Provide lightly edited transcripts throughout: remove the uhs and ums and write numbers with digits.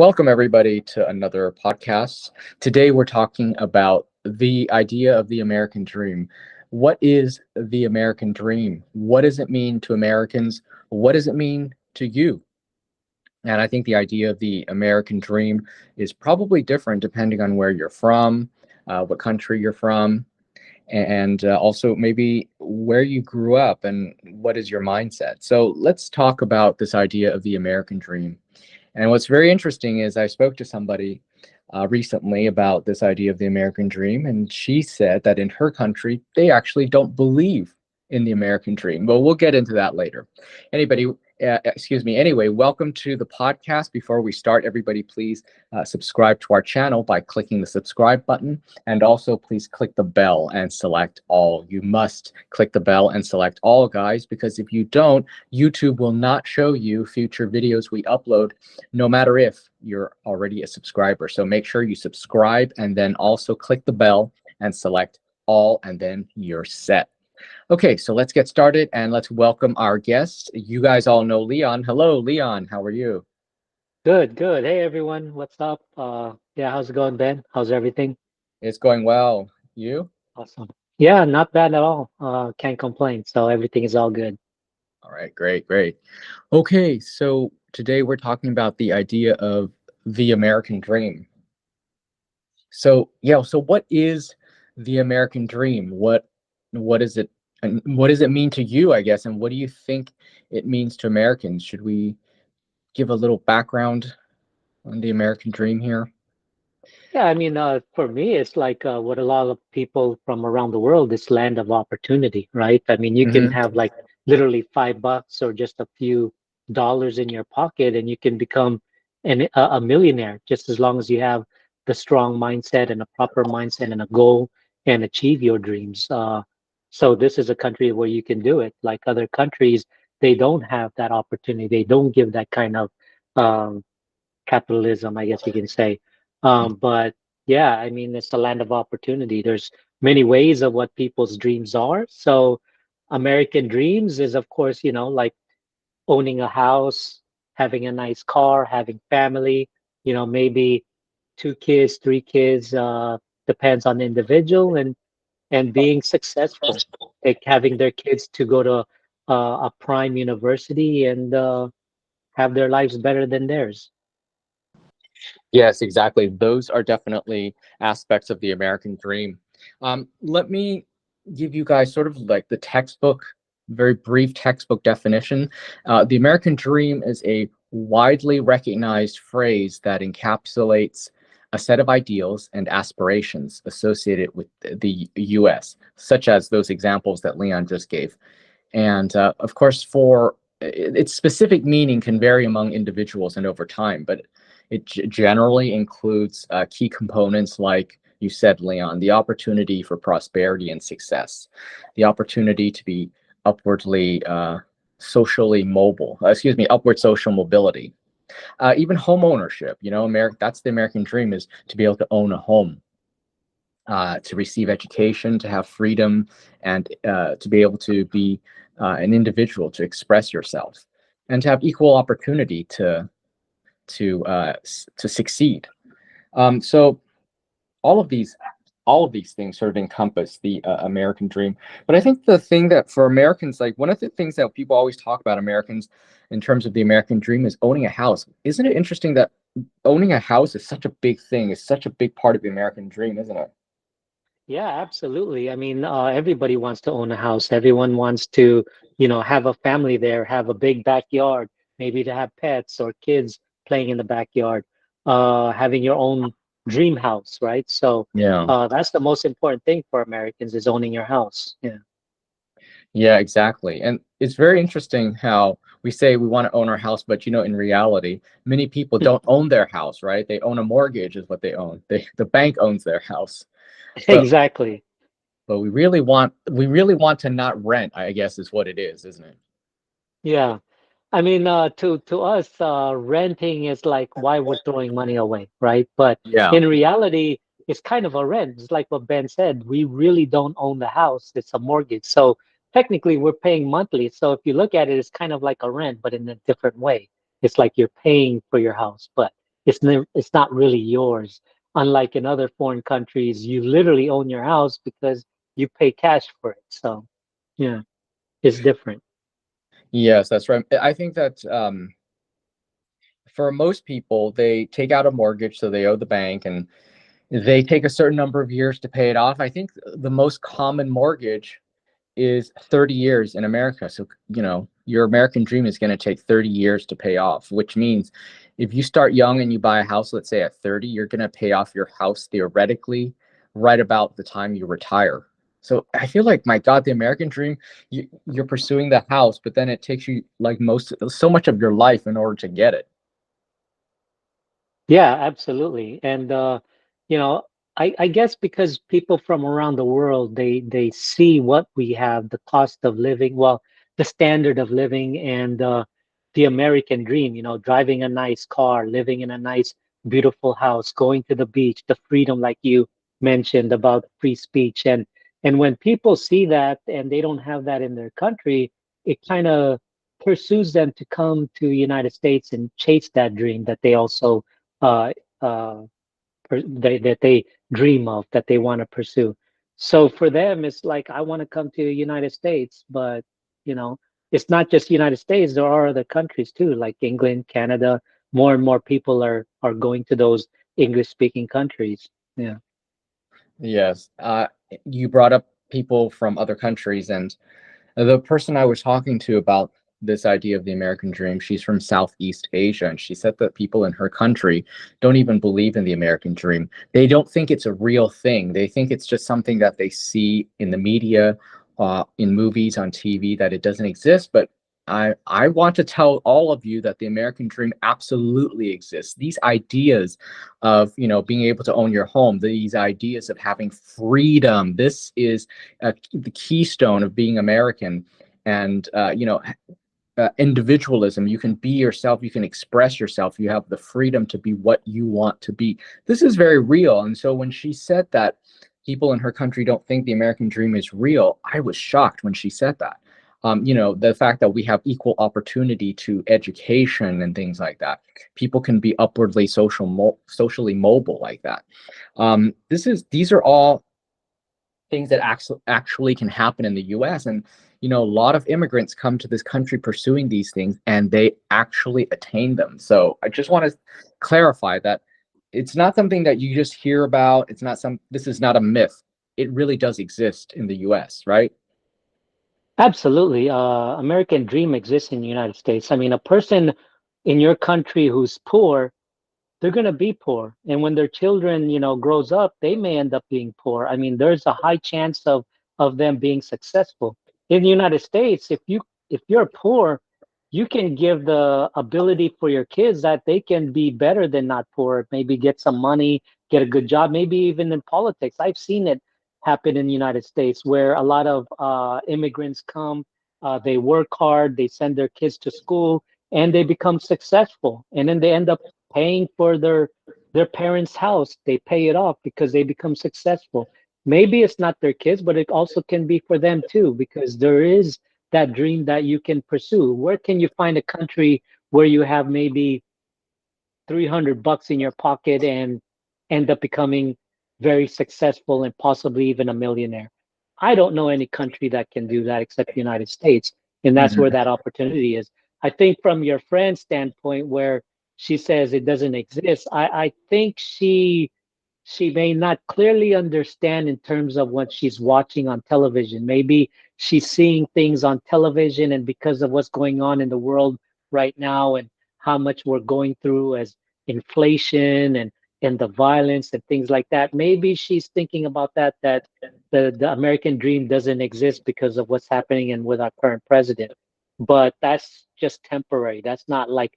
Welcome, everybody, to another podcast. Today, we're talking about the idea of the American dream. What is the American dream? What does it mean to Americans? What does it mean to you? And I think the idea of the American dream is probably different depending on where you're from, what country you're from, and also maybe where you grew up and what is your mindset. So let's talk about this idea of the American dream. And what's very interesting is I spoke to somebody recently about this idea of the American dream, and she said that in her country, they actually don't believe in the American dream. Well, we'll get into that later. Anybody, excuse me. Anyway, welcome to the podcast. Before we start, everybody, please subscribe to our channel by clicking the subscribe button, and also please click the bell and select all. You must click the bell and select all, guys, because if you don't, YouTube will not show you future videos we upload, no matter if you're already a subscriber. So make sure you subscribe and then also click the bell and select all, and then you're set. Okay, so let's get started and let's welcome our guest. You guys all know Leon. Hello, Leon. How are you? Good, good. Hey everyone, what's up? Yeah, how's it going, Ben? How's everything? It's going well. You? Awesome. Yeah, not bad at all. Can't complain. So everything is all good. All right, great, great. Okay, so today we're talking about the idea of the American dream. So, yeah, so what is the American dream? What is it, and what does it mean to you, I guess, and what do you think it means to Americans? Should we give a little background on the American dream here? Yeah, I mean, for me, it's like what a lot of people from around the world, this land of opportunity, right? I mean, you can Hmm. have like literally $5 or just a few dollars in your pocket, and you can become a millionaire just as long as you have the strong mindset and a proper mindset and a goal and achieve your dreams. So this is a country where you can do it. Like other countries, they don't have that opportunity. They don't give that kind of um, capitalism, I guess you can say. But yeah, I mean, it's a land of opportunity. There's many ways of what people's dreams are. So American dreams is, of course, like owning a house, having a nice car, having family, maybe two kids, three kids, depends on the individual, and being successful, like having their kids to go to a prime university and have their lives better than theirs. Yes, exactly. Those are definitely aspects of the American dream. Let me give you guys sort of like the textbook, very brief textbook definition. The American dream is a widely recognized phrase that encapsulates a set of ideals and aspirations associated with the US, such as those examples that Leon just gave. And of course, for its specific meaning can vary among individuals and over time, but it generally includes key components like you said, Leon, the opportunity for prosperity and success, the opportunity to be upwardly socially mobile, excuse me, upward social mobility, even home ownership. You know, that's the American dream, is to be able to own a home, to receive education, to have freedom, and to be able to be an individual, to express yourself, and to have equal opportunity to succeed. So all of these all of these things sort of encompass the American dream. But I think the thing that for Americans, like one of the things that people always talk about Americans in terms of the American dream is owning a house. Isn't it interesting that owning a house is such a big thing, is such a big part of the American dream, isn't it? Yeah, absolutely. I mean, everybody wants to own a house. Everyone wants to, have a family there, have a big backyard, maybe to have pets or kids playing in the backyard, having your own dream house, right? So Yeah. that's the most important thing for Americans is owning your house. Yeah. Yeah, exactly. And it's very interesting how we say we want to own our house, but in reality, many people don't own their house, right? They own a mortgage is what they own. The bank owns their house. But Exactly. we really want to not rent, I guess is what it is, isn't it? Yeah. I mean, to us, renting is like why we're throwing money away, right? But Yeah. in reality, it's kind of a rent. It's like what Ben said. We really don't own the house. It's a mortgage. So technically, we're paying monthly. So if you look at it, it's kind of like a rent, but in a different way. It's like you're paying for your house, but it's not really yours. Unlike in other foreign countries, you literally own your house because you pay cash for it. So yeah, it's different. Yes, that's right. I think that for most people, they take out a mortgage, so they owe the bank, and they take a certain number of years to pay it off. I think the most common mortgage is 30 years in America. So, your American dream is going to take 30 years to pay off, which means if you start young and you buy a house, let's say at 30, you're going to pay off your house theoretically right about the time you retire. So I feel like, my God, the American dream, you're pursuing the house, but then it takes you like so much of your life in order to get it. Yeah, absolutely. And you know, I guess because people from around the world, they see what we have, the cost of living, well, the standard of living, and the American dream, driving a nice car, living in a nice, beautiful house, going to the beach, the freedom like you mentioned about free speech. And when people see that and they don't have that in their country, it kind of pursues them to come to United States and chase that dream that they also uh, uh, that they dream of, that they want to pursue. So for them, it's like, I want to come to the United States, but you know, it's not just United States. There are other countries too, like England, Canada. More and more people are going to those English speaking countries. Yeah. Yes. You brought up people from other countries, and the person I was talking to about this idea of the American dream, she's from Southeast Asia, and she said that people in her country don't even believe in the American dream. They don't think it's a real thing. They think it's just something that they see in the media, in movies, on TV, that it doesn't exist. But I want to tell all of you that the American dream absolutely exists. These ideas of, being able to own your home, these ideas of having freedom, this is the keystone of being American. And individualism, you can be yourself, you can express yourself, you have the freedom to be what you want to be. This is very real. And so when she said that people in her country don't think the American dream is real, I was shocked when she said that. The fact that we have equal opportunity to education and things like that, people can be upwardly socially mobile like that. These are all things that actually can happen in the US. And, a lot of immigrants come to this country pursuing these things, and they actually attain them. So I just want to clarify that it's not something that you just hear about. This is not a myth. It really does exist in the US, right? Absolutely. American dream exists in the United States. I mean, a person in your country who's poor, they're going to be poor, and when their children grows up, they may end up being poor. I mean, there's a high chance of them being successful in the United States. If you're poor, you can give the ability for your kids that they can be better than not poor, maybe get some money, get a good job, maybe even in politics. I've seen it happen in the United States where a lot of immigrants come, they work hard, they send their kids to school, and they become successful, and then they end up paying for their parents' house. They pay it off because they become successful. Maybe it's not their kids, but it also can be for them too, because there is that dream that you can pursue. Where can you find a country where you have maybe $300 in your pocket and end up becoming very successful and possibly even a millionaire? I don't know any country that can do that except the United States. And that's where Mhm. that opportunity is. I think from your friend's standpoint, where she says it doesn't exist, I think she may not clearly understand in terms of what she's watching on television. Maybe she's seeing things on television, and because of what's going on in the world right now and how much we're going through as inflation and the violence and things like that, maybe she's thinking about that the American dream doesn't exist because of what's happening and with our current president. But that's just temporary. That's not like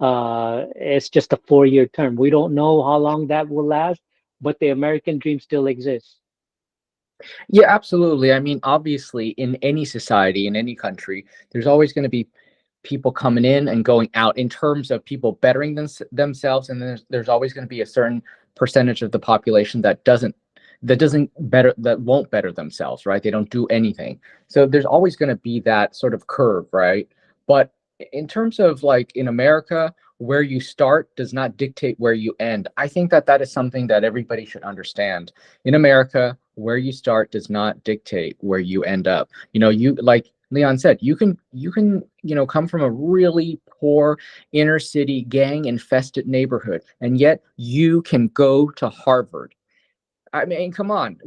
it's just a 4-year term. We don't know how long that will last, but the American dream still exists. Yeah, absolutely. I mean, obviously, in any society, in any country, there's always going to be people coming in and going out in terms of people bettering themselves, and there's always going to be a certain percentage of the population that won't better themselves, right? They don't do anything. So there's always going to be that sort of curve, right? But in terms of, like, in America, where you start does not dictate where you end. I think that that is something that everybody should understand. In America, where you start does not dictate where you end up. You, like Leon said, you can come from a really poor inner city gang infested neighborhood, and yet you can go to Harvard. I mean, come on.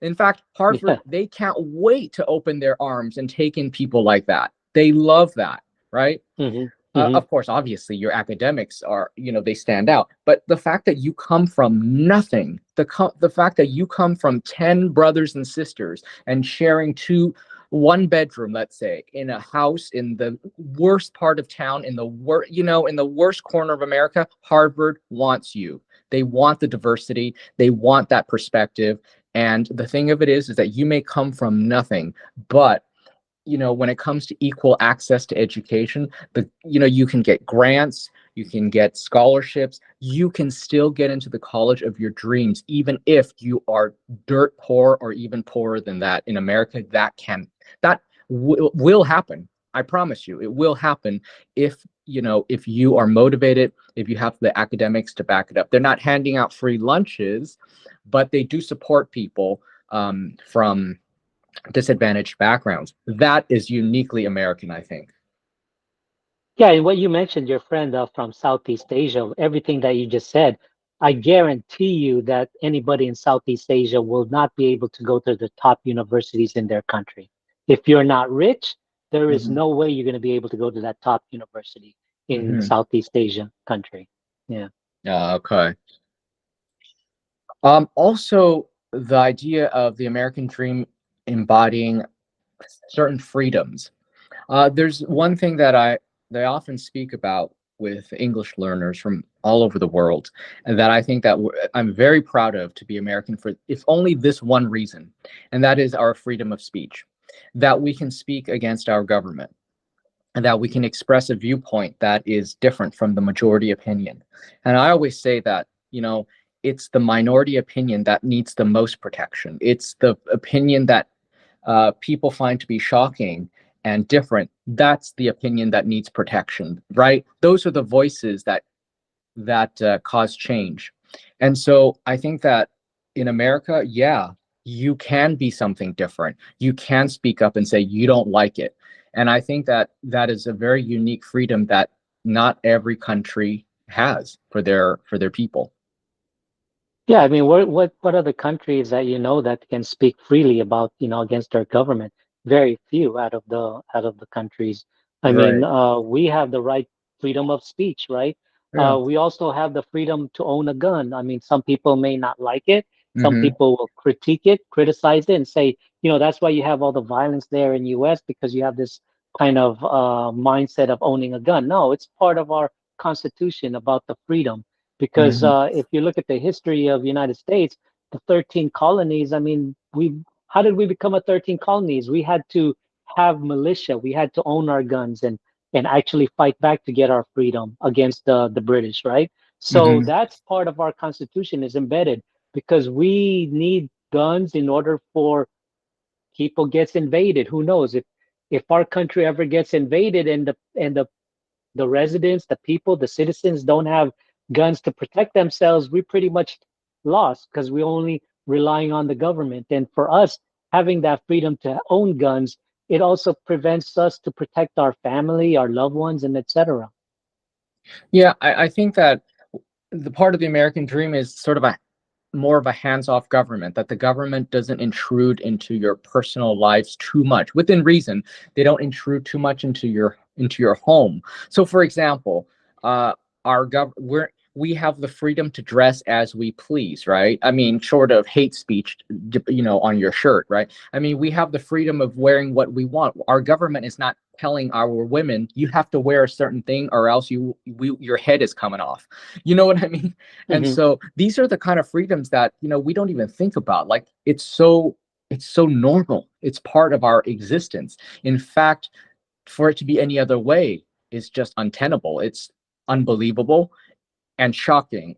In fact, Harvard, Yeah. they can't wait to open their arms and take in people like that. They love that, right? Hmm. Hmm. Of course, obviously, your academics are, they stand out. But the fact that you come from nothing, the fact that you come from 10 brothers and sisters and sharing one bedroom, let's say, in a house in the worst part of town, in the worst corner of America, Harvard wants you. They want the diversity. They want that perspective. And the thing of it is that you may come from nothing, but when it comes to equal access to education, you can get grants, you can get scholarships, you can still get into the college of your dreams, even if you are dirt poor or even poorer than that. In America, that will happen. I promise you, it will happen if you are motivated, if you have the academics to back it up. They're not handing out free lunches, but they do support people from disadvantaged backgrounds. That is uniquely American, I think. Yeah, and what you mentioned, your friend from Southeast Asia, everything that you just said, I guarantee you that anybody in Southeast Asia will not be able to go to the top universities in their country. If you're not rich, there is Hmm. no way you're going to be able to go to that top university in Hmm. Southeast Asian country. Yeah. Okay. Also, the idea of the American dream embodying certain freedoms. There's one thing that they often speak about with English learners from all over the world, and that I think that I'm very proud of to be American for, if only this one reason, and that is our freedom of speech, that we can speak against our government, and that we can express a viewpoint that is different from the majority opinion. And I always say that, it's the minority opinion that needs the most protection. It's the opinion that people find to be shocking and different. That's the opinion that needs protection, right? Those are the voices that cause change. And so I think that in America, yeah, you can be something different. You can speak up and say you don't like it. And I think that that is a very unique freedom that not every country has for their people. Yeah, I mean, what are the countries that you know that can speak freely about, against their government? Very few out of the countries. I mean, Right. we have the right freedom of speech, right? Yeah. We also have the freedom to own a gun. I mean, some people may not like it. Some Mm-hmm. people will critique it, criticize it, and say, that's why you have all the violence there in US because you have this kind of mindset of owning a gun. No, it's part of our Constitution about the freedom because Mm-hmm. if you look at the history of the United States, the 13 colonies, I mean, how did we become a 13 colonies? We had to have militia, we had to own our guns and actually fight back to get our freedom against the British, right? So Mm-hmm. that's part of our Constitution is embedded because we need guns in order for people gets invaded. Who knows if our country ever gets invaded and the residents, the people, the citizens don't have guns to protect themselves, we pretty much lost because we're only relying on the government. And for us, having that freedom to own guns, it also prevents us to protect our family, our loved ones, and etc. Yeah, I think that the part of the American dream is sort of a more of a hands-off government, that the government doesn't intrude into your personal lives too much. Within reason, they don't intrude too much into your home. So for example, we have the freedom to dress as we please, right? I mean, short of hate speech, on your shirt, right? I mean, we have the freedom of wearing what we want. Our government is not telling our women you have to wear a certain thing or else your head is coming off. You know what I mean? And Hmm. so these are the kind of freedoms that we don't even think about. Like it's so normal. It's part of our existence. In fact, for it to be any other way is just untenable. It's unbelievable and shocking.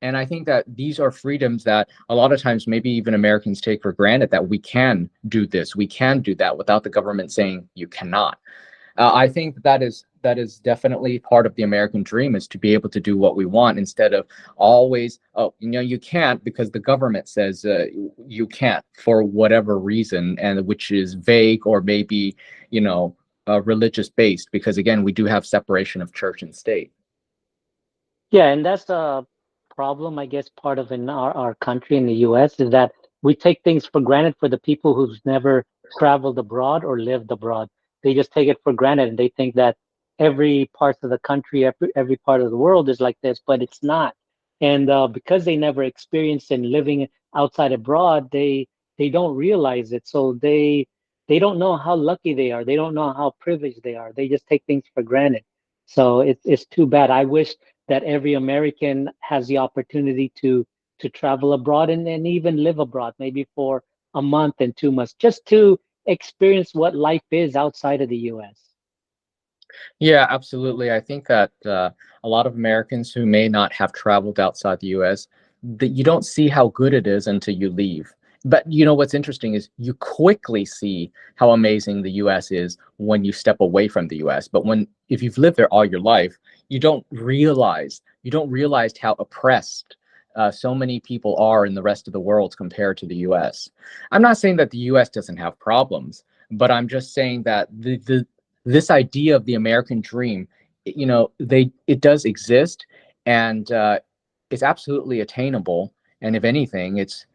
And I think that these are freedoms that a lot of times maybe even Americans take for granted, that we can do this, we can do that without the government saying you cannot. I think that is that is definitely part of the American dream, is to be able to do what we want instead of always, oh, you can't because the government says you can't for whatever reason, and which is vague or maybe, you know, religious based, because again, we do have separation of church and state. Yeah, and that's a problem, I guess, part of in our country in the US is that we take things for granted for the people who've never traveled abroad or lived abroad. They just take it for granted and they think that every part of the country, every part of the world is like this, but it's not. And because they never experienced in living outside abroad, they don't realize it. So they don't know how lucky they are. They don't know how privileged they are. They just take things for granted. So it's too bad. I wish that every American has the opportunity to travel abroad and even live abroad, maybe for a month and 2 months, just to experience what life is outside of the US. Yeah, absolutely. I think that a lot of Americans who may not have traveled outside the US, that you don't see how good it is until you leave. But you know what's interesting is you quickly see how amazing the US is when you step away from the US. But when if you've lived there all your life, you don't realize how oppressed so many people are in the rest of the world compared to the US. I'm not saying that the US doesn't have problems, but I'm just saying that the this idea of the American dream, it does exist, and it's absolutely attainable. And if anything, it's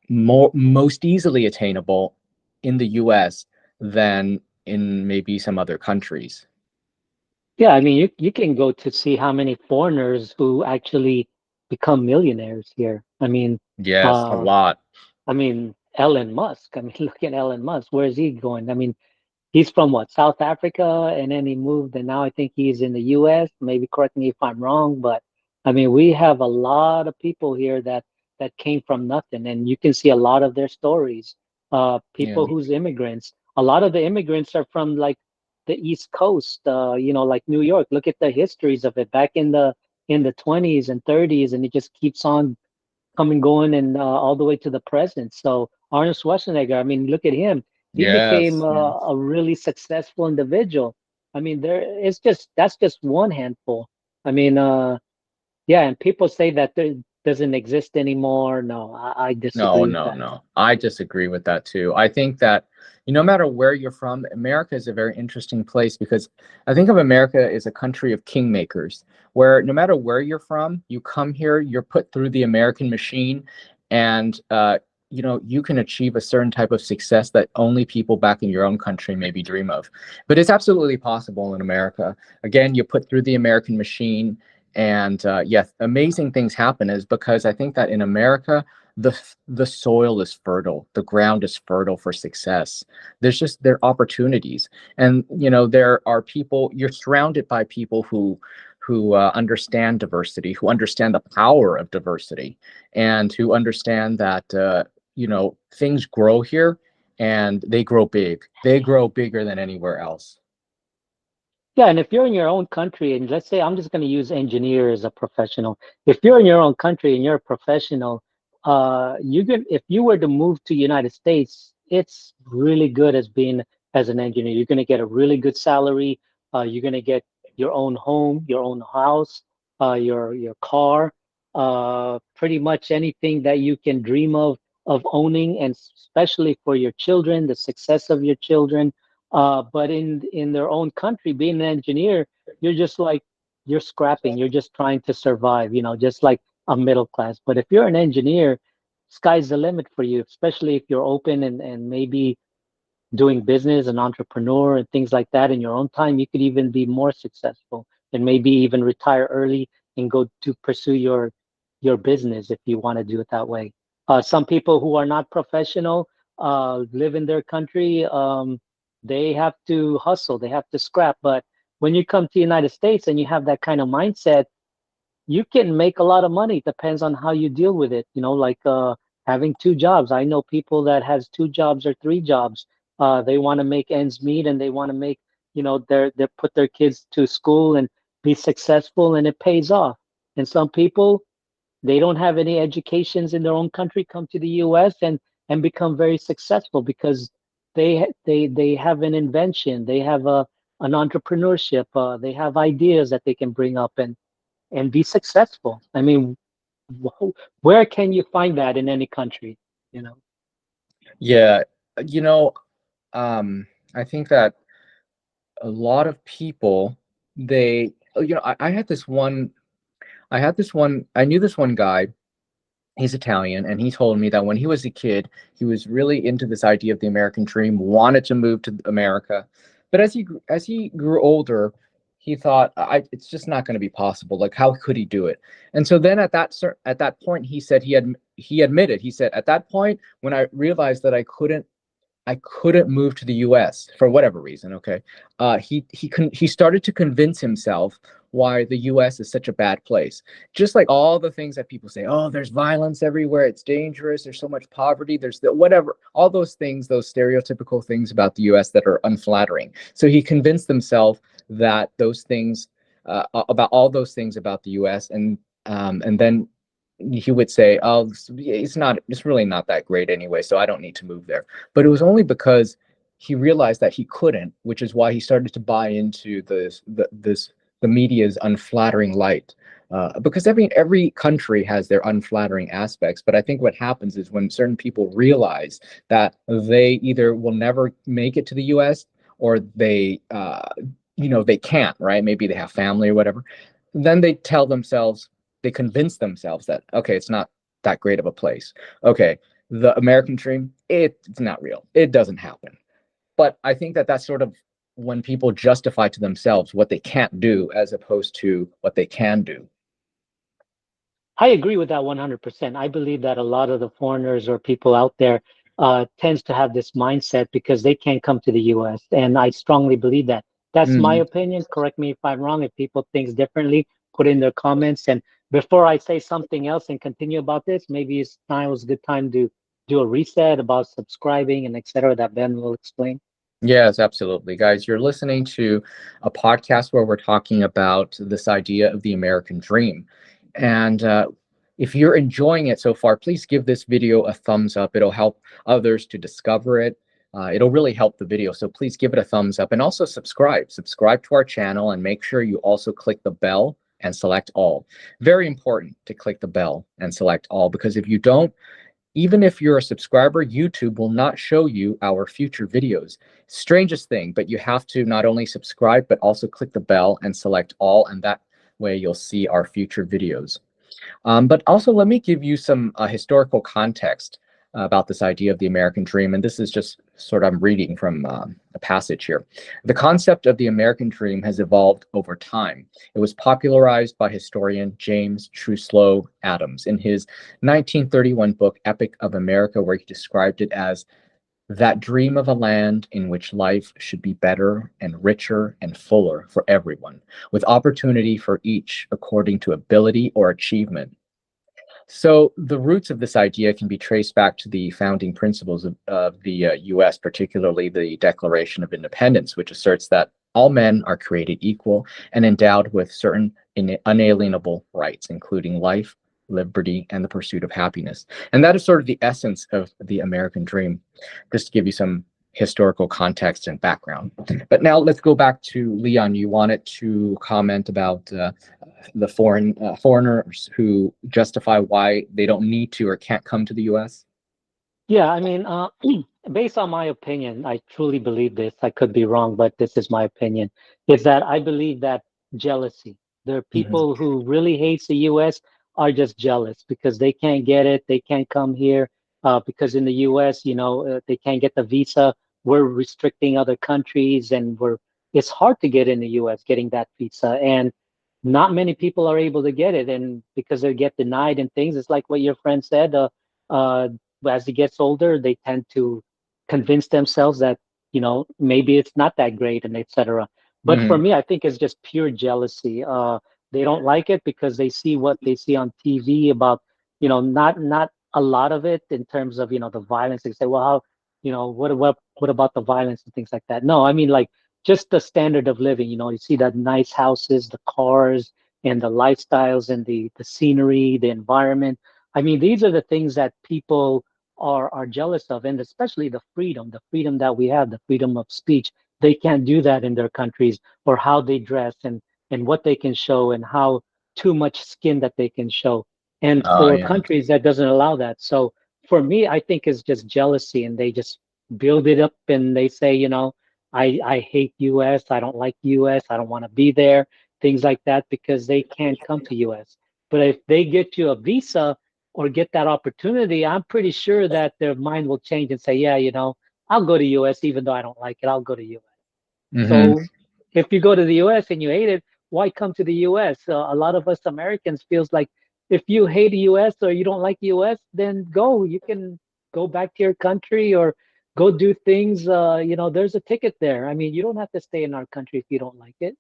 most easily attainable in the U.S. than in maybe some other countries. Yeah, I mean, you can go to see how many foreigners who actually become millionaires here. Yes, a Uh, lot. I mean, Elon Musk. I mean, look at Elon Musk. Where is he going? I mean, he's from what, South Africa, and then he moved, and now I think he's in the US. Maybe correct me if I'm wrong, but I mean, we have a lot of people here that came from nothing, and you can see a lot of their stories. Yeah. People who's immigrants. A lot of the immigrants are from like the East Coast, like New York. Look at the histories of it back in the 20s and 30s, and it just keeps on coming, going, and all the way to the present. So Arnold Schwarzenegger, I mean, look at him. He became Yes. Yes. a really successful individual. I mean, it's just that's just one handful. I mean, yeah, and people say that there doesn't exist anymore. No, I No, disagree with no, that. no. I disagree with that too. I think that no matter where you're from, America is a very interesting place because I think of America as a country of kingmakers, where no matter where you're from, you come here, you're put through the American machine, and you can achieve a certain type of success that only people back in your own country maybe dream of. But it's absolutely possible in America. Again, you put through the American machine, and yes, amazing things happen. Is because I think that in America the the soil is fertile, the ground is fertile for success. There are opportunities, and there are people. You're surrounded by people who understand diversity, who understand the power of diversity, and who understand that things grow here, and they grow big. They grow bigger than anywhere else. Yeah, and if you're in your own country, and let's say I'm just going to use engineer as a professional. If you're in your own country and you're a professional, if you were to move to United States, it's really good as being as an engineer. You're going to get a really good salary. You're going to get your own home, your own house, your car, pretty much anything that you can dream of owning, and especially for your children, the success of your children. But in their own country, being an engineer, you're just like you're scrapping. You're just trying to survive. Just like a middle class. But if you're an engineer, sky's the limit for you. Especially if you're open and maybe doing business, an entrepreneur, and things like that in your own time. You could even be more successful and maybe even retire early and go to pursue your business if you want to do it that way. Some people who are not professional live in their country. They have to hustle, they have to scrap. But when you come to the United States and you have that kind of mindset, you can make a lot of money. It depends on how you deal with it. Like having two jobs. I know people that has two jobs or three jobs. They want to make ends meet and they want to make, they put their kids to school and be successful, and it pays off. And some people, they don't have any educations in their own country, come to the US and become very successful because they have an invention, they have an entrepreneurship. They have ideas that they can bring up and be successful. I mean, where can you find that in any country? You know. Yeah, you know, I think that a lot of people, they, I had this one, I knew this one guy. He's Italian, and he told me that when he was a kid, he was really into this idea of the American dream, wanted to move to America. But as he grew older, he thought, it's just not going to be possible. Like, how could he do it? And so then at that point, he said he admitted, he said, at that point, when I realized that I couldn't move to the U.S. for whatever reason. Okay, he started to convince himself why the U.S. is such a bad place. Just like all the things that people say, oh, there's violence everywhere, it's dangerous, there's so much poverty, there's whatever, all those things, those stereotypical things about the U.S. that are unflattering. So he convinced himself that those things, about all those things about the U.S. And then he would say, "Oh, it's really not that great anyway, so I don't need to move there." But it was only because he realized that he couldn't, which is why he started to buy into the media's unflattering light. Because every country has their unflattering aspects, but I think what happens is when certain people realize that they either will never make it to the U.S. or they can't, right? Maybe they have family or whatever. Then they convince themselves that, okay, it's not that great of a place. Okay, the American dream, it's not real. It doesn't happen. But I think that that's sort of when people justify to themselves what they can't do as opposed to what they can do. I agree with that 100%. I believe that a lot of the foreigners or people out there tends to have this mindset because they can't come to the US. And I strongly believe that. That's my Mhm. opinion. Correct me if I'm wrong. If people think differently, put in their comments. And before I say something else and continue about this, maybe it was a good time to do a reset about subscribing and etc. that Ben will explain. Yes, absolutely. Guys, you're listening to a podcast where we're talking about this idea of the American dream. And if you're enjoying it so far, please give this video a thumbs up. It'll help others to discover it. It'll really help the video. So please give it a thumbs up and also subscribe. Subscribe to our channel and make sure you also click the bell and select all. Very important to click the bell and select all, because if you don't, even if you're a subscriber, YouTube will not show you our future videos. Strangest thing, but you have to not only subscribe, but also click the bell and select all, and that way you'll see our future videos. But also, let me give you some historical context about this idea of the American dream. And this is just sort of, I'm reading from a passage here. The concept of the American dream has evolved over time. It was popularized by historian James Truslow Adams in his 1931 book, Epic of America, where he described it as that dream of a land in which life should be better and richer and fuller for everyone, with opportunity for each according to ability or achievement. So the roots of this idea can be traced back to the founding principles of the US, particularly the Declaration of Independence, which asserts that all men are created equal and endowed with certain unalienable rights, including life, liberty, and the pursuit of happiness. And that is sort of the essence of the American dream, just to give you some historical context and background. But now let's go back to Leon. You wanted to comment about the foreigners who justify why they don't need to or can't come to the U.S. Yeah, I mean, based on my opinion, I truly believe this. I could be wrong, but this is my opinion. Is that I believe that jealousy. There are Mhm. people who really hates the U.S. are just jealous because they can't get it. They can't come here because in the U.S., they can't get the visa. We're restricting other countries, and it's hard to get in the U.S. getting that visa, and not many people are able to get it, and because they get denied and things. It's like what your friend said. Uh, as he gets older, they tend to convince themselves that, maybe it's not that great and etc. But for Mhm. me, I think it's just pure jealousy. They don't like it because they see what they see on TV about, not a lot of it in terms of, the violence. They say, well, how, what about the violence and things like that? No, I mean, like, just the standard of living. You see the nice houses, the cars, and the lifestyles, and the scenery, the environment. I mean, these are the things that people are jealous of, and especially the freedom that we have, the freedom of speech. they can't do that in their countries, or how they dress, and what they can show, and how too much skin that they can show. And Oh for yeah. countries that doesn't allow that. So for me, I think it's just jealousy, and they just build it up, and they say, I hate US, I don't like US, I don't want to be there, things like that, because they can't come to US. But if they get you a visa or get that opportunity, I'm pretty sure that their mind will change and say, yeah, I'll go to US even though I don't like it. I'll go to US. Mm-hmm. So if you go to the US and you hate it, why come to the US? A lot of us Americans feels like if you hate the US or you don't like the US, then go. You can go back to your country or go do things. There's a ticket there. I mean, you don't have to stay in our country if you don't like it.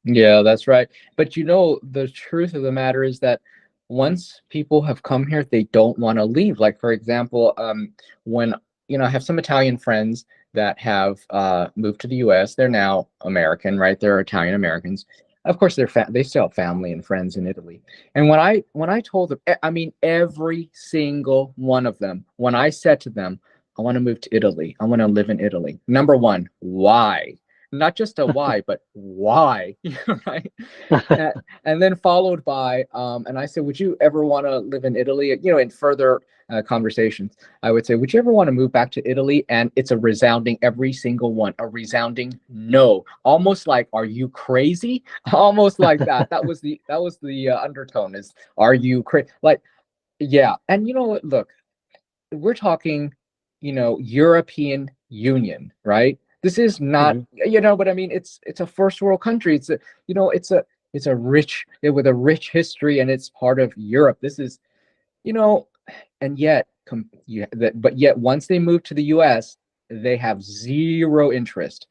Yeah, that's right. But the truth of the matter is that once people have come here, they don't want to leave. Like, for example, when I have some Italian friends that have moved to the U.S. They're now American, right? They're Italian Americans. Of course, they still have family and friends in Italy. And when I told them, I mean, every single one of them, when I said to them, I want to move to Italy, I want to live in Italy. Number one, why? Not just a why, but why, right? And, and then followed by, and I said, would you ever want to live in Italy? In further conversations, I would say, would you ever want to move back to Italy? And it's a resounding, every single one, a resounding no. Almost like, are you crazy? Almost like that. That was the undertone is, are you crazy? Like, yeah. And look, we're talking, European Union, right? This is not, Mhm. but I mean, it's a first world country. It's a rich with a rich history, and it's part of Europe. This is, you know, and yet, but yet, once they move to the U.S., they have zero interest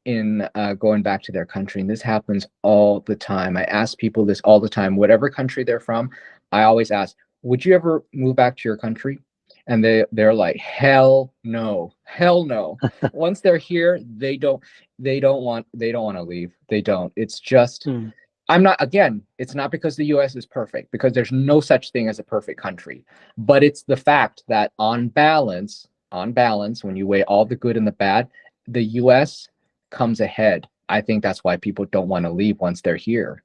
in going back to their country, and this happens all the time. I ask people this all the time, whatever country they're from. I always ask, "Would you ever move back to your country?" And they're like, "Hell no, hell no." Once they're here, they don't want to leave. They don't. It's just Mm. I'm not, again, it's not because the US is perfect, because there's no such thing as a perfect country. But it's the fact that on balance, when you weigh all the good and the bad, the US comes ahead. I think that's why people don't want to leave once they're here.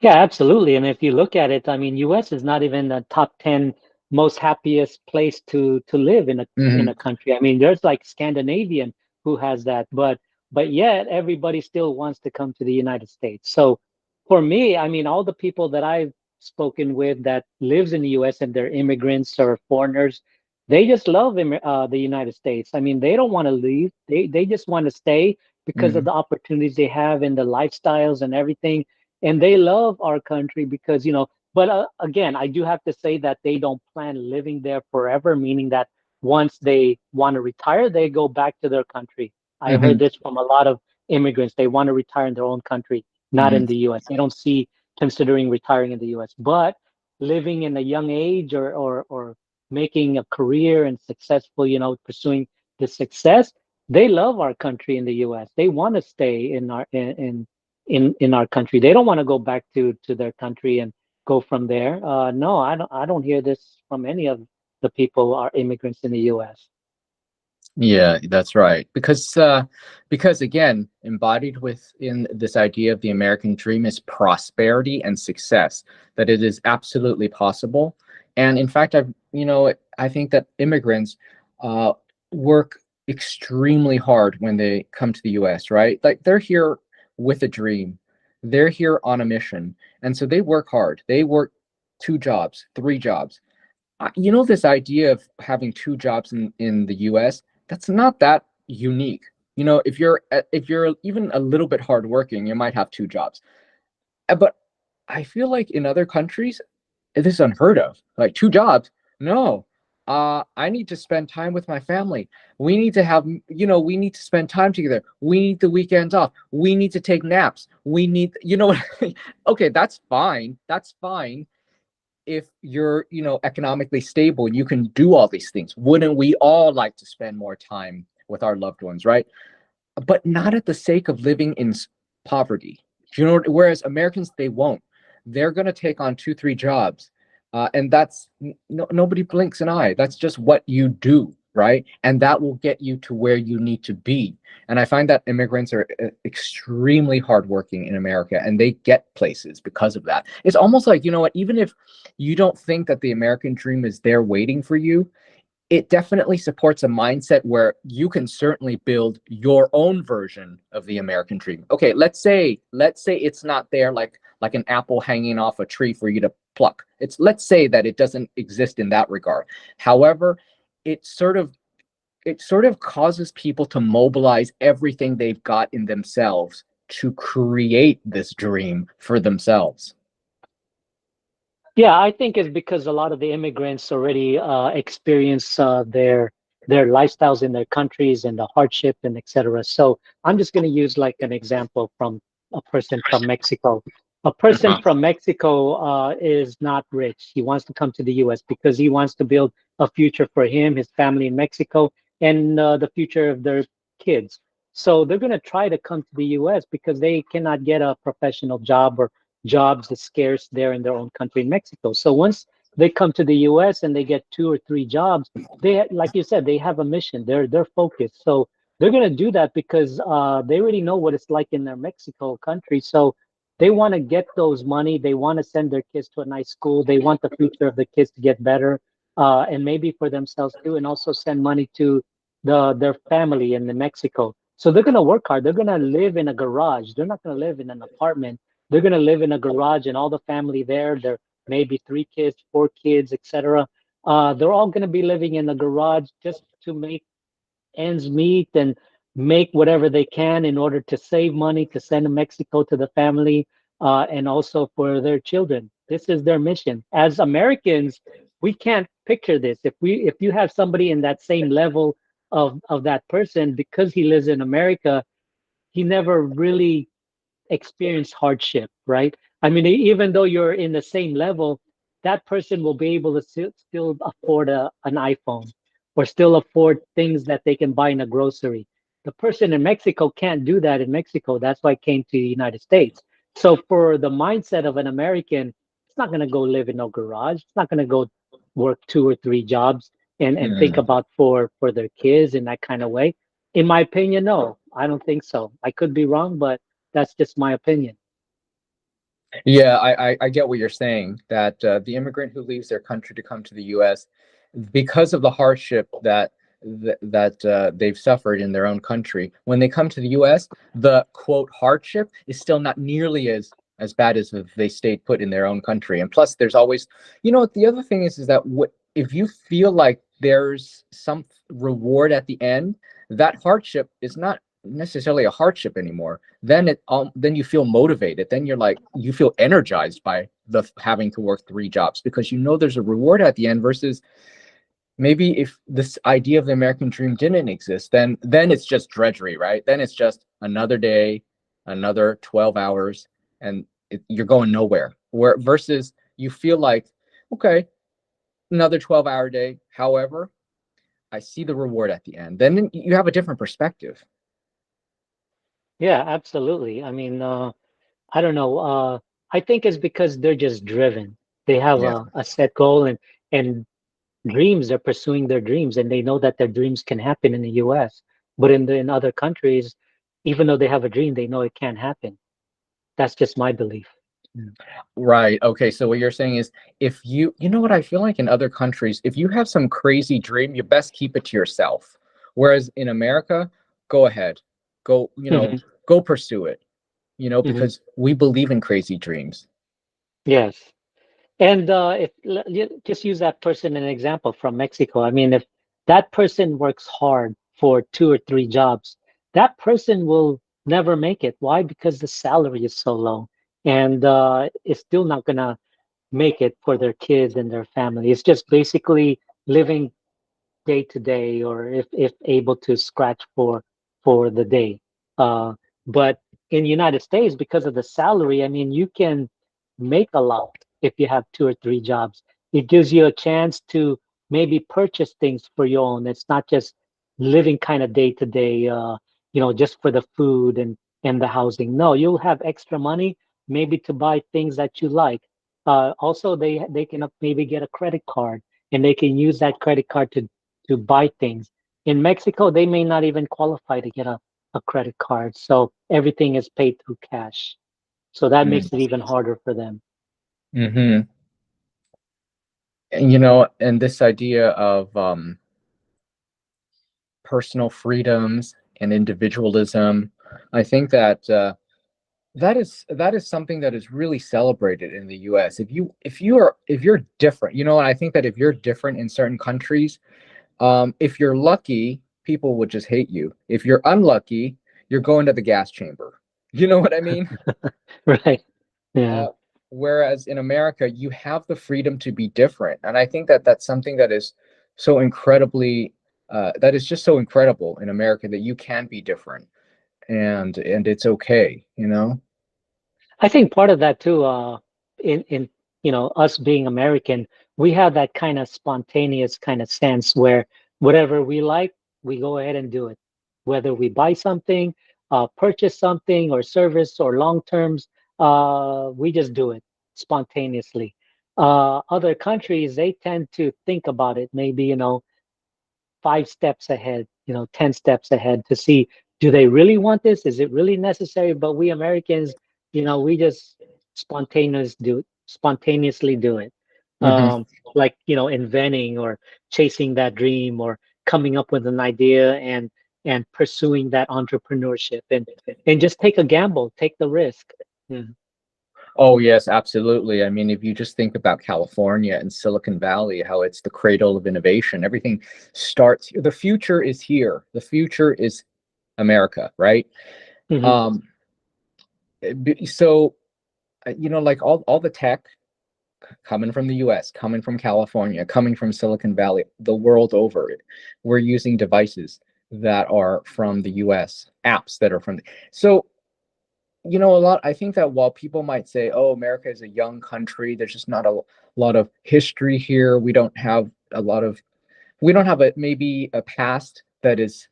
Yeah, absolutely. And if you look at it, I mean, US is not even the top 10 most happiest place to live in Hmm. a country. I mean, there's like Scandinavian who has that, but yet everybody still wants to come to the United States. So for me, I mean, all the people that I've spoken with that lives in the US and they're immigrants or foreigners, they just love the United States. I mean, they don't want to leave. They just want to stay because of Hmm. the opportunities they have and the lifestyles and everything, and they love our country because but again, I do have to say that they don't plan living there forever, meaning that once they want to retire, they go back to their country. I heard Hmm. this from a lot of immigrants. They want to retire in their own country, not Hmm. in the US. They don't see considering retiring in the US, but living in a young age, or making a career and successful, pursuing the success, they love our country in the US. They want to stay in our country. They don't want to go back to their country and go from there. No, I don't hear this from any of the people are immigrants in the U.S. Yeah, that's right. Because again, embodied within this idea of the American dream is prosperity and success, that it is absolutely possible. And in fact, I think that immigrants uh, work extremely hard when they come to the U.S., right? Like, they're here with a dream. They're here on a mission. And so they work hard. They work two jobs, three jobs. This idea of having two jobs in the US, that's not that unique. If you're even a little bit hardworking, you might have two jobs. But I feel like in other countries, this is unheard of. Like, two jobs? No. I need to spend time with my family. We need to spend time together. We need the weekends off. We need to take naps. Okay, that's fine. That's fine if you're economically stable and you can do all these things. Wouldn't we all like to spend more time with our loved ones, right? But not at the sake of living in poverty. Whereas Americans, they won't. They're going to take on two, three jobs, and that's nobody blinks an eye. That's just what you do, right? And that will get you to where you need to be. And I find that immigrants are extremely hardworking in America, and they get places because of that. It's almost like, you know what, even if you don't think that the American dream is there waiting for you, it definitely supports a mindset where you can certainly build your own version of the American dream. Okay, let's say it's not there like an apple hanging off a tree for you to pluck. It's let's say that it doesn't exist in that regard. However, it sort of it sort of causes people to mobilize everything they've got in themselves to create this dream for themselves. Yeah, I think it's because a lot of the immigrants already experience their lifestyles in their countries and the hardship and etc. So I'm just going to use like an example from a person from Mexico. A person Uh-huh. from Mexico is not rich. He wants to come to the U.S. because he wants to build a future for him, his family in Mexico, and the future of their kids. So they're going to try to come to the U.S. because they cannot get a professional job or jobs is scarce there in their own country in Mexico. So once they come to the US and they get 2 or 3 jobs, they like you said, they have a mission. They're focused. So they're gonna do that because they already know what it's like in their Mexico country. So they want to get those money. They want to send their kids to a nice school. They want the future of the kids to get better, and maybe for themselves too, and also send money to their family in the Mexico. So they're gonna work hard. They're gonna live in a garage. They're not gonna live in an apartment. They're going to live in a garage and all the family there. There maybe 3 kids, 4 kids, etc. They're all going to be living in the garage just to make ends meet and make whatever they can in order to save money to send to Mexico to the family and also for their children. This is their mission. As Americans, we can't picture this. If you have somebody in that same level of that person because he lives in America, he never really experience hardship, right? I mean, even though you're in the same level, that person will be able to still afford an iPhone or still afford things that they can buy in a grocery. The person in Mexico can't do that in Mexico. That's why it came to the United States. So for the mindset of an American, it's not going to go live in no garage. It's not going to go work 2 or 3 jobs and think Mm. about for their kids in that kind of way. In my opinion, no, I don't think so. I could be wrong, but that's just my opinion. Yeah, I get what you're saying, that the immigrant who leaves their country to come to the U.S. because of the hardship that they've suffered in their own country, when they come to the U.S., the quote hardship is still not nearly as bad as if they stayed put in their own country. And plus, there's always, you know, the other thing is that if you feel like there's some reward at the end, that hardship is not necessarily a hardship anymore. Then you feel motivated, then you're like you feel energized by the having to work 3 jobs because you know there's a reward at the end. Versus maybe if this idea of the American dream didn't exist, then it's just drudgery, right? Then it's just another day, another 12 hours, and you're going nowhere. Where versus you feel like, okay, another 12-hour day, however I see the reward at the end, then you have a different perspective. Yeah, absolutely. I mean, I don't know. I think it's because they're just driven. They have Yeah. a set goal and dreams. They're pursuing their dreams, and they know that their dreams can happen in the U.S. But in other countries, even though they have a dream, they know it can't happen. That's just my belief. Mm. Right. Okay. So what you're saying is, if you know what I feel like in other countries, if you have some crazy dream, you best keep it to yourself. Whereas in America, go ahead, go, Hmm. go pursue it, Hmm. because we believe in crazy dreams. Yes. And if just use that person an example from Mexico. I mean, if that person works hard for 2 or 3 jobs, that person will never make it. Why? Because the salary is so low, and it's still not gonna make it for their kids and their family. It's just basically living day to day, or if able to scratch for the day. Uh, but in the United States, because of the salary, I mean, you can make a lot if you have 2 or 3 jobs. It gives you a chance to maybe purchase things for your own. It's not just living kind of day to day, just for the food and the housing. No, you'll have extra money maybe to buy things that you like. Also, they can maybe get a credit card and they can use that credit card to to buy things. In Mexico, they may not even qualify to get a credit card. So everything is paid through cash. So that makes it even harder for them. Mm-hmm. And, and this idea of personal freedoms and individualism, I think that that is something that is really celebrated in the US. If you're different, and I think that if you're different in certain countries, if you're lucky, people would just hate you. If you're unlucky, you're going to the gas chamber. You know what I mean? Right. Yeah. Uh, Whereas in America, you have the freedom to be different, and I think that that's something that is so incredibly that is just so incredible in America, that you can be different, and it's okay, I think part of that too, in us being American, we have that kind of spontaneous kind of sense where whatever we like, we go ahead and do it. Whether we buy something, purchase something, or service, or long terms, we just do it spontaneously. Other countries, they tend to think about it, maybe 5 steps ahead, 10 steps ahead to see, do they really want this? Is it really necessary? But we Americans, we just spontaneously do it. hmm Like, inventing or chasing that dream or coming up with an idea and pursuing that entrepreneurship and just take a gamble, take the risk. Yeah. Oh, yes, absolutely. I mean, if you just think about California and Silicon Valley, how it's the cradle of innovation, everything starts here. The future is here. The future is America, right? Hmm. Um, so, like all the tech coming from the US, coming from California, coming from Silicon Valley, the world over, we're using devices that are from the US, apps that are from so a lot. I think that while people might say, oh, America is a young country, there's just not a lot of history here. We don't have maybe a past that is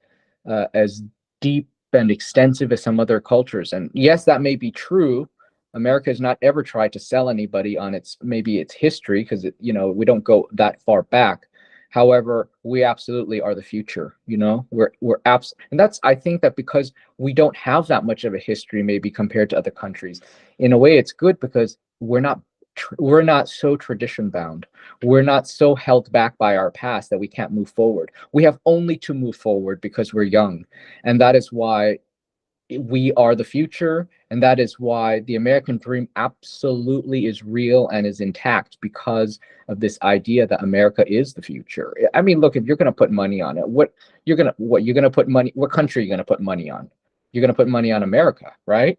as deep and extensive as some other cultures. And yes, that may be true. America has not ever tried to sell anybody on its history, because we don't go that far back. However, we absolutely are the future. And that's, I think, that because we don't have that much of a history, maybe compared to other countries. In a way, it's good because we're not so tradition bound. We're not so held back by our past that we can't move forward. We have only to move forward because we're young. And that is why we are the future. And that is why the American dream absolutely is real and is intact, because of this idea that America is the future. I mean, look, if you're going to put money on it, you're going to put money, what country are you going to put money on? You're going to put money on America, right?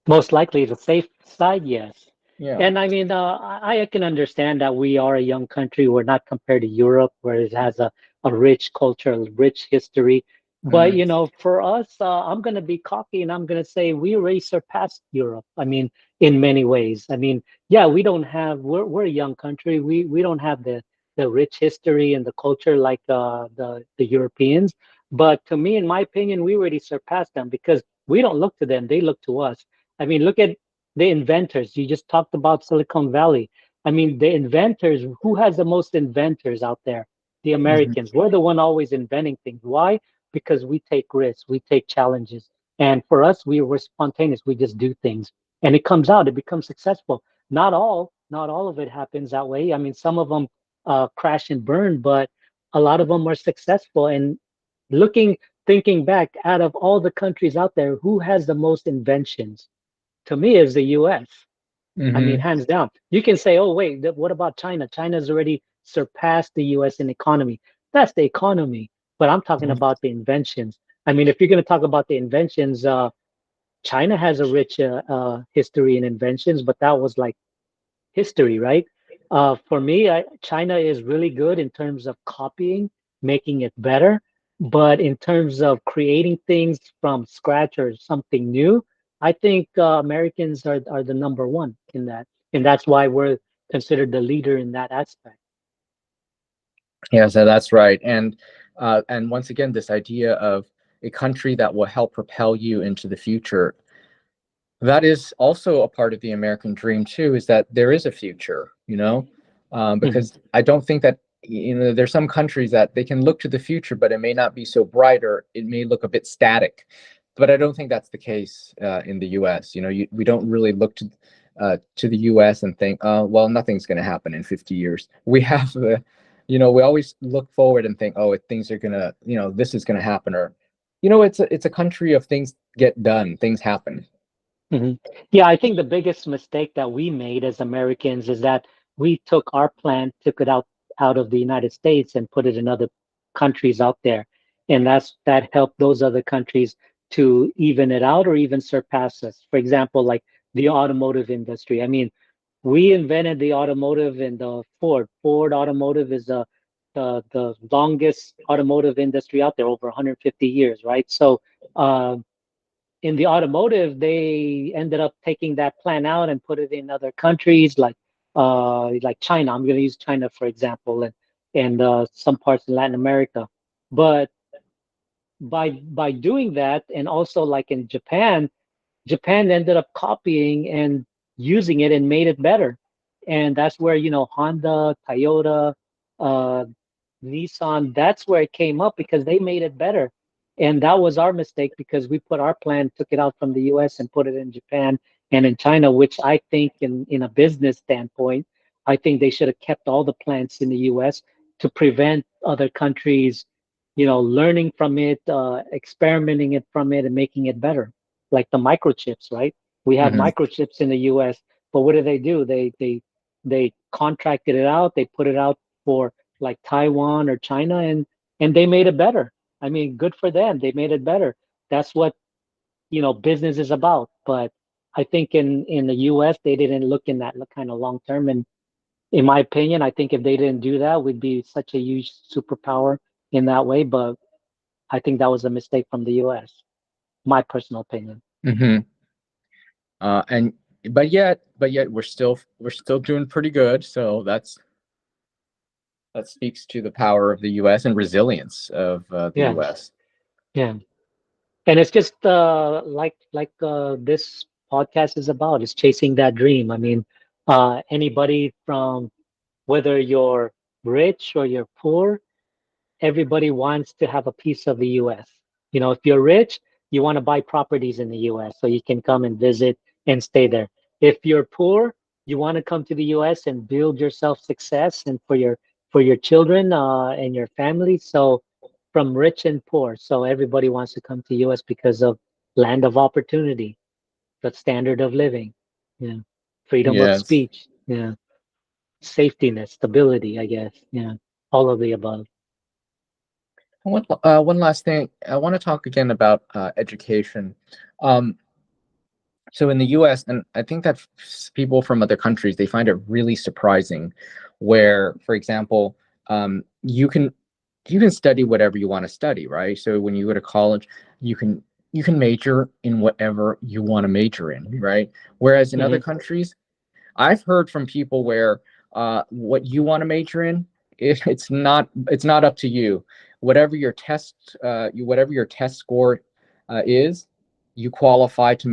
Most likely the safe side, yes. Yeah. And I mean, I can understand that we are a young country. We're not compared to Europe, where it has a rich culture, a rich history. But, hmm for us, I'm going to be cocky and I'm going to say we already surpassed Europe. I mean, in many ways. I mean, yeah, we're a young country. We don't have the rich history and the culture like the Europeans. But to me, in my opinion, we already surpassed them because we don't look to them, they look to us. I mean, look at the inventors. You just talked about Silicon Valley. I mean, the inventors, who has the most inventors out there? The hmm Americans. We're the one always inventing things. Why? Because we take risks, we take challenges. And for us, we're spontaneous. We just do things. And it comes out, it becomes successful. Not all of it happens that way. I mean, some of them crash and burn, but a lot of them are successful. And looking, thinking back, out of all the countries out there, who has the most inventions? To me, is the US. I mean, hmm hands down. You can say, oh, wait, what about China? China's already surpassed the US in economy. That's the economy. But I'm talking about the inventions. I mean, if you're going to talk about the inventions, China has a rich history in inventions, but that was like history, right? For me, China is really good in terms of copying, making it better. But in terms of creating things from scratch or something new, I think Americans are the number one in that. And that's why we're considered the leader in that aspect. Yeah, so that's right. And once again, this idea of a country that will help propel you into the future, that is also a part of the American dream too, is that there is a future, Hmm. because I don't think that there's some countries that they can look to the future, but it may not be so bright, or it may look a bit static. But I don't think that's the case in the U.S. We don't really look to the U.S. and think, well, nothing's going to happen in 50 years. We have we always look forward and think, oh, things are gonna, this is gonna happen, or it's a country of things get done, things happen. Mhm. Yeah, I think the biggest mistake that we made as Americans is that we took our plan, took it out of the United States and put it in other countries out there. And that helped those other countries to even it out or even surpass us. For example, like the automotive industry. I mean, we invented the automotive in the Ford. Ford Automotive is the longest automotive industry out there, over 150 years, right? So in the automotive, they ended up taking that plan out and put it in other countries like China. I'm going to use China for example, and some parts in Latin America. But by doing that, and also like in Japan, Japan ended up copying and using it and made it better. And that's where, Honda, Toyota, uh, Nissan, that's where it came up because they made it better. And that was our mistake because we put our plan, took it out from the US and put it in Japan and in China, which I think in a business standpoint, I think they should have kept all the plants in the US to prevent other countries, learning from it, experimenting it from it and making it better, like the microchips, right? We have Hmm. microchips in the U.S., but what do? They contracted it out. They put it out for like Taiwan or China, and they made it better. I mean, good for them. They made it better. That's what business is about. But I think in the U.S. they didn't look in that kind of long term. And in my opinion, I think if they didn't do that, we'd be such a huge superpower in that way. But I think that was a mistake from the U.S. My personal opinion. Hmm. And but yet we're still doing pretty good. So that speaks to the power of the U.S. and resilience of the Yeah, U.S. yeah. And it's just like this podcast is about, is chasing that dream. I mean, anybody from whether you're rich or you're poor, everybody wants to have a piece of the US. If you're rich, you want to buy properties in the US so you can come and visit and stay there. If you're poor, you want to come to the US and build yourself success and for your children and your family. So from rich and poor, so everybody wants to come to US because of land of opportunity, the standard of living, yeah, freedom of Yes. speech, yeah, safety stability, I guess, yeah, all of the above. One last thing. I want to talk again about education. Um, so in the U.S., and I think that people from other countries, they find it really surprising, where, for example, you can study whatever you want to study, right? So when you go to college, you can you can major in whatever you want to major in, right? Whereas in other Hmm. countries, I've heard from people where what you want to major in, it's not up to you. Whatever your test score is, you qualify to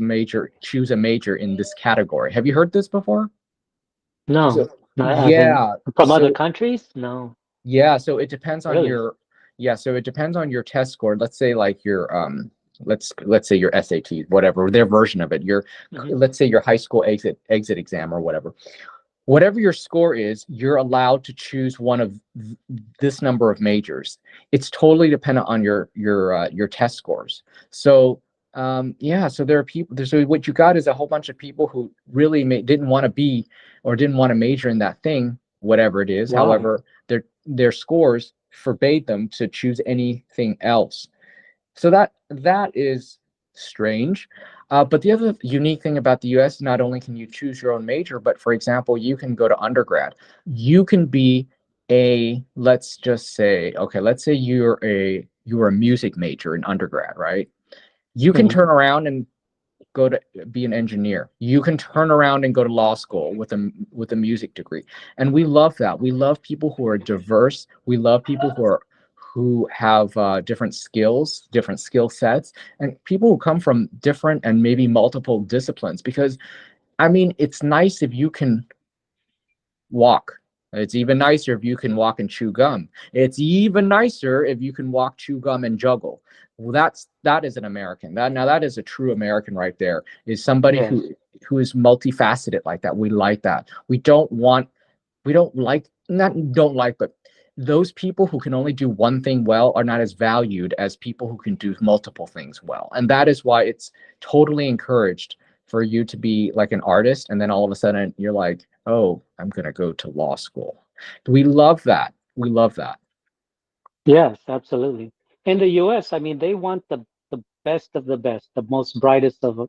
major, choose a major in this category. Have you heard this before? No, So no, I haven't. yeah, From other so countries? No, yeah, so it depends on really. your yeah, so it depends on your test score. Let's say like your let's say your SAT, whatever their version of it. Your Hmm. let's say your high school exit exam or whatever. Whatever your score is, you're allowed to choose one of this number of majors. It's totally dependent on your test scores. So yeah, so there are people. So what you got is a whole bunch of people who really didn't want to be, or didn't want to major in that thing, whatever it is. Why? However, their scores forbade them to choose anything else. So that is strange. But the other unique thing about the U.S. not only can you choose your own major, but for example, you can go to undergrad. You can be let's just say, okay, let's say you're a music major in undergrad, right? You can Hmm. turn around and go to be an engineer. You can turn around and go to law school with a music degree. And we love that. We love people who are diverse. We love people who have different skills, different skill sets, and people who come from different and maybe multiple disciplines. Because I mean, it's nice if you can walk. It's even nicer if you can walk and chew gum. It's even nicer if you can walk, chew gum, and juggle. Well, that is an American. That is a true American right there. Is somebody Yes. who is multifaceted like that. We like that. We don't like not don't like, but those people who can only do one thing well are not as valued as people who can do multiple things well. And that is why it's totally encouraged for you to be like an artist, and then all of a sudden you're like, oh, I'm going to go to law school. We love that. We love that. Yes, absolutely. In the US, I mean, they want the best of the best, the most brightest of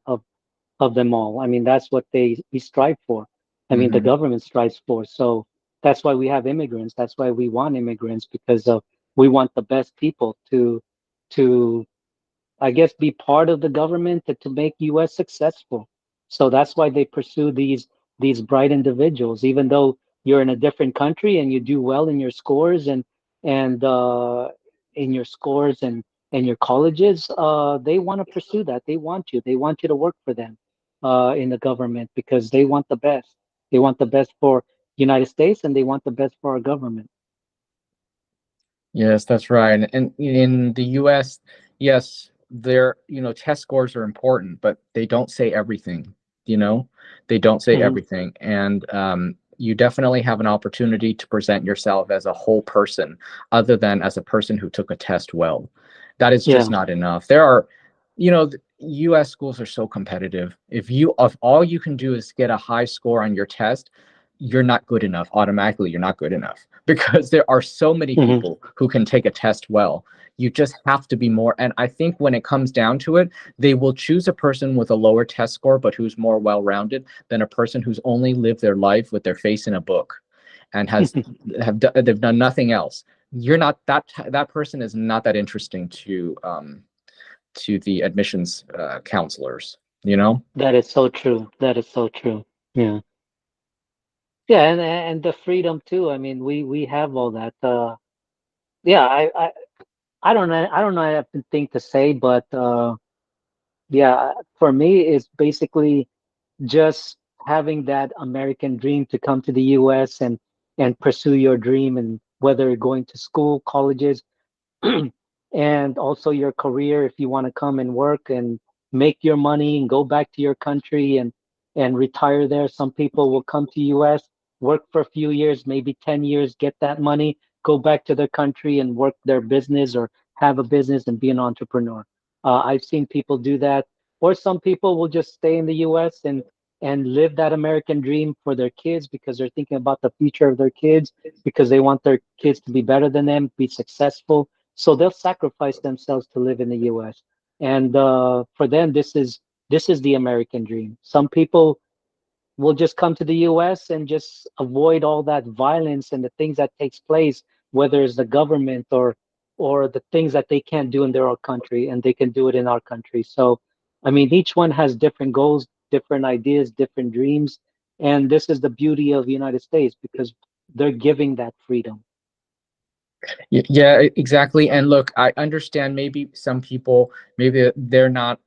them all. I mean, that's what we strive for. I mean, the Hmm. government strives for. So that's why we have immigrants. That's why we want immigrants because of we want the best people to I guess, be part of the government to make US successful. So that's why they pursue these bright individuals, even though you're in a different country and you do well in your scores and in your scores and your colleges, they want to pursue that. They want you. They want you to work for them in the government because they want the best. They want the best for United States and they want the best for our government. Yes, that's right. And in the US, yes, test scores are important, but they don't say everything, you know? They don't say Hmm. everything. And you definitely have an opportunity to present yourself as a whole person, other than as a person who took a test well. That is just Yeah. not enough. The US schools are so competitive. If all you can do is get a high score on your test, you're not good enough. Automatically, you're not good enough because there are so many Hmm. people who can take a test well. You just have to be more. And I think when it comes down to it, they will choose a person with a lower test score, but who's more well rounded than a person who's only lived their life with their face in a book and they've done nothing else. You're not that person is not that interesting to the admissions counselors. You know. That is so true. That is so true. Yeah. Yeah, and the freedom too. I mean, we have all that. Yeah, I don't know. I don't know. I have to think to say, but yeah, for me, it's basically just having that American dream to come to the U.S. and pursue your dream, and whether you're going to school, colleges, and also your career if you want to come and work and make your money and go back to your country and retire there. Some people will come to US, work for a few years, maybe 10 years, get that money, go back to their country and work their business or have a business and be an entrepreneur. I've seen people do that. Or some people will just stay in the US and live that American dream for their kids because they're thinking about the future of their kids, because they want their kids to be better than them, be successful, so they'll sacrifice themselves to live in the U.S. And for them, this is the American dream. Some people will just come to the US and just avoid all that violence and the things that takes place, whether it's the government or the things that they can't do in their own country and they can do it in our country. So I mean each one has different goals, different ideas, different dreams. And this is the beauty of the United States because they're giving that freedom. Yeah, exactly. And look, I understand maybe some people, maybe they're not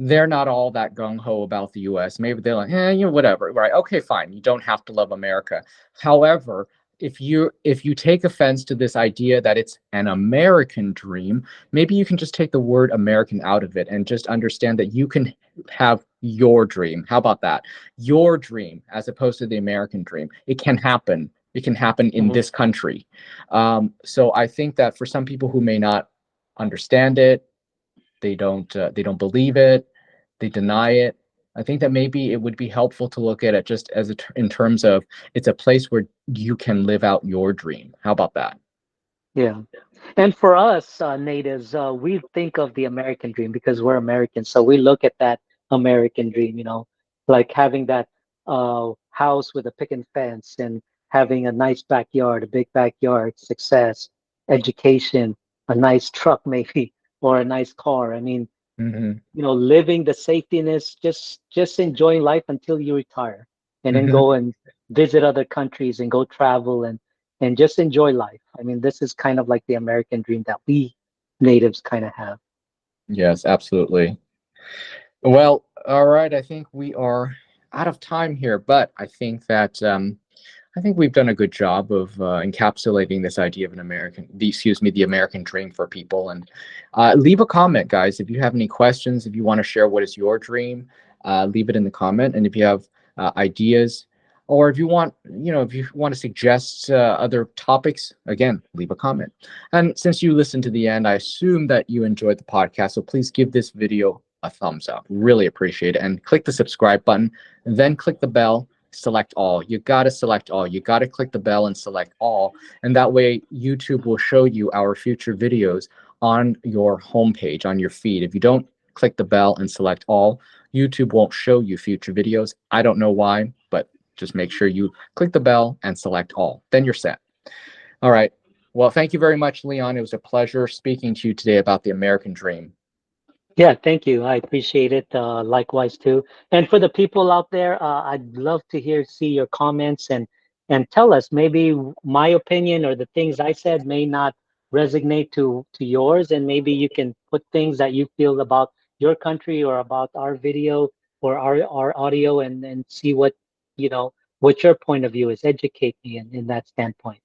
all that gung ho about the US. Maybe they're like, whatever, right? Okay, fine. You don't have to love America. However, if you take offense to this idea that it's an American dream, maybe you can just take the word American out of it and just understand that you can have your dream. How about that? Your dream as opposed to the American dream. It can happen. It can happen in Mhm. this country. So I think that for some people who may not understand it, they don't believe it, they deny it. I think that maybe it would be helpful to look at it just in terms of it's a place where you can live out your dream. How about that? Yeah. And for us, natives, we think of the American dream because we're Americans. So we look at that American dream, like having that house with a picket fence and having a nice backyard, a big backyard, success, education, a nice truck maybe, or a nice car. I mean, Hmm. living the safetyness, just enjoying life until you retire, and then Hmm. go and visit other countries and go travel and just enjoy life. I mean, this is kind of like the American dream that we natives kind of have. Yes, absolutely. Well, all right. I think we are out of time here, but I think that I think we've done a good job of encapsulating this idea of the American dream for people. And leave a comment, guys, if you have any questions, if you want to share what is your dream, leave it in the comment. And if you have ideas, or if you want, if you want to suggest other topics, again, leave a comment. And since you listened to the end, I assume that you enjoyed the podcast. So please give this video a thumbs up. Really appreciate it. And click the subscribe button, and then click the bell. Select all. You got to select all. You got to click the bell and select all. And that way, YouTube will show you our future videos on your homepage, on your feed. If you don't click the bell and select all, YouTube won't show you future videos. I don't know why, but just make sure you click the bell and select all. Then you're set. All right. Well, thank you very much, Leon. It was a pleasure speaking to you today about the American dream. Yeah, thank you. I appreciate it. Likewise too. And for the people out there, I'd love to see your comments and tell us maybe my opinion or the things I said may not resonate to yours, and maybe you can put things that you feel about your country or about our video or our audio, and see what what your point of view is. Educate me in that standpoint.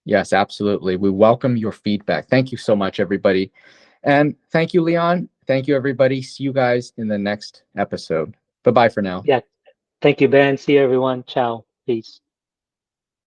Yes, absolutely. We welcome your feedback. Thank you so much, everybody. And thank you, Leon. Thank you, everybody. See you guys in the next episode. Bye-bye for now. Yeah, thank you, Ben. See you, everyone. Ciao. Peace.